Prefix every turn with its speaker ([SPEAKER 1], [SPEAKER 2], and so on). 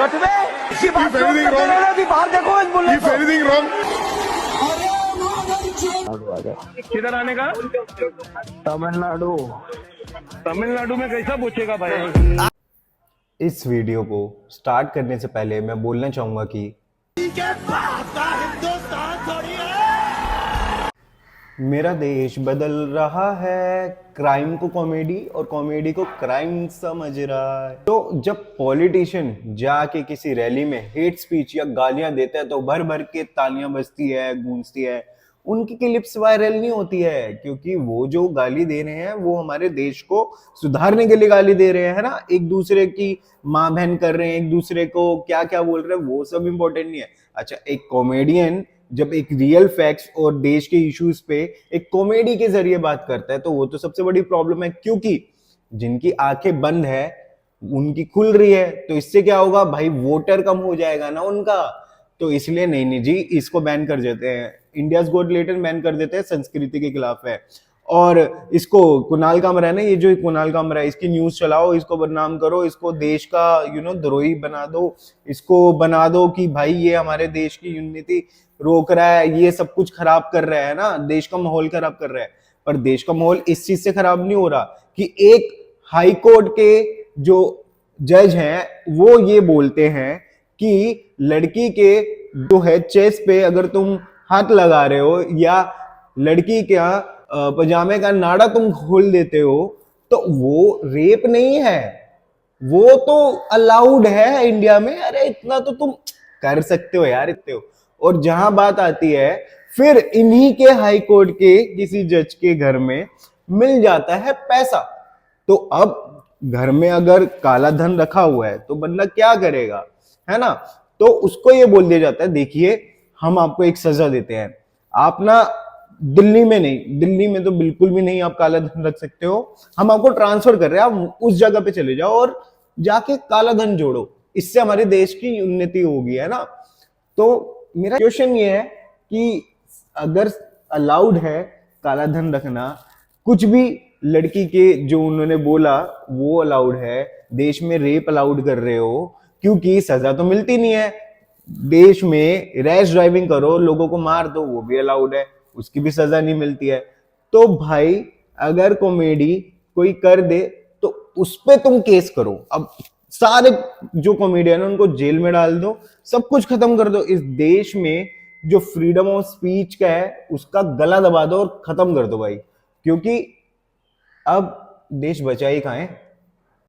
[SPEAKER 1] सच में इसी बात
[SPEAKER 2] If anything
[SPEAKER 1] करते
[SPEAKER 2] wrong-
[SPEAKER 1] रहना थी, बाहर देखो इस बुल्ले
[SPEAKER 2] If anything wrong,
[SPEAKER 3] किधर आने का?
[SPEAKER 1] तमिलनाडु।
[SPEAKER 3] तमिलनाडु में कैसा पूछेगा भाई?
[SPEAKER 4] इस वीडियो को स्टार्ट करने से पहले मैं बोलना चाहूंगा कि मेरा देश बदल रहा है, क्राइम को कॉमेडी और कॉमेडी को क्राइम समझ रहा है। तो जब पॉलिटिशियन जाके किसी रैली में हेट स्पीच या गालियां देता है तो भर भर के तालियां बजती है, गूंजती है। उनकी क्लिप्स वायरल नहीं होती है क्योंकि वो जो गाली दे रहे हैं वो हमारे देश को सुधारने के लिए गाली दे रहे हैं ना, एक दूसरे की माँ बहन कर रहे हैं, एक दूसरे को क्या क्या बोल रहे हैं, वो सब इंपॉर्टेंट नहीं है। अच्छा, एक कॉमेडियन जब एक रियल फैक्ट्स और देश के इश्यूज पे एक कॉमेडी के जरिए बात करता है तो वो तो सबसे बड़ी प्रॉब्लम है, क्योंकि जिनकी आंखें बंद है उनकी खुल रही है। तो इससे क्या होगा भाई, वोटर कम हो जाएगा ना उनका। तो इसलिए नहीं जी, इसको बैन कर देते हैं, इंडियाज गॉट लेटेस्ट बैन कर देते हैं, संस्कृति के खिलाफ है। और इसको कुणाल कामरा है ना, ये जो कुणाल कामरा है, इसकी न्यूज चलाओ, इसको बदनाम करो, इसको देश का द्रोही बना दो, इसको बना दो कि भाई ये हमारे देश की यूनिटी रोक रहा है, ये सब कुछ खराब कर रहा है ना, देश का माहौल खराब कर रहा है। पर देश का माहौल इस चीज से खराब नहीं हो रहा कि एक हाई कोर्ट के जो जज हैं वो ये बोलते हैं कि लड़की के जो है चेस्ट पे अगर तुम हाथ लगा रहे हो या लड़की का पजामे का नाड़ा तुम खोल देते हो तो वो रेप नहीं है, वो तो अलाउड है इंडिया में। अरे इतना तो तुम कर सकते हो यार, इतने हो। और जहां बात आती है फिर इन्हीं के हाई कोर्ट के किसी जज के घर में मिल जाता है पैसा। तो अब घर में अगर काला धन रखा हुआ है तो बंदा क्या करेगा, है ना। तो उसको ये बोल दिया जाता है, देखिए हम आपको एक सजा देते हैं, आप ना दिल्ली में नहीं, दिल्ली में तो बिल्कुल भी नहीं आप काला धन रख सकते हो, हम आपको ट्रांसफर कर रहे हैं, आप उस जगह पे चले जाओ और जाके काला धन जोड़ो, इससे हमारे देश की उन्नति होगी, है ना। तो मेरा क्वेश्चन ये है कि अगर अलाउड है काला धन रखना, कुछ भी लड़की के जो उन्होंने बोला वो अलाउड है, देश में रेप अलाउड कर रहे हो क्योंकि सजा तो मिलती नहीं है, देश में रैश ड्राइविंग करो, लोगों को मार दो, वो भी अलाउड है, उसकी भी सजा नहीं मिलती है। तो भाई अगर कॉमेडी कोई कर दे तो उस पे तुम केस करो, अब सारे जो कॉमेडियन है उनको जेल में डाल दो, सब कुछ खत्म कर दो। इस देश में जो फ्रीडम ऑफ स्पीच का है उसका गला दबा दो और खत्म कर दो भाई, क्योंकि अब देश बचा ही कहां है।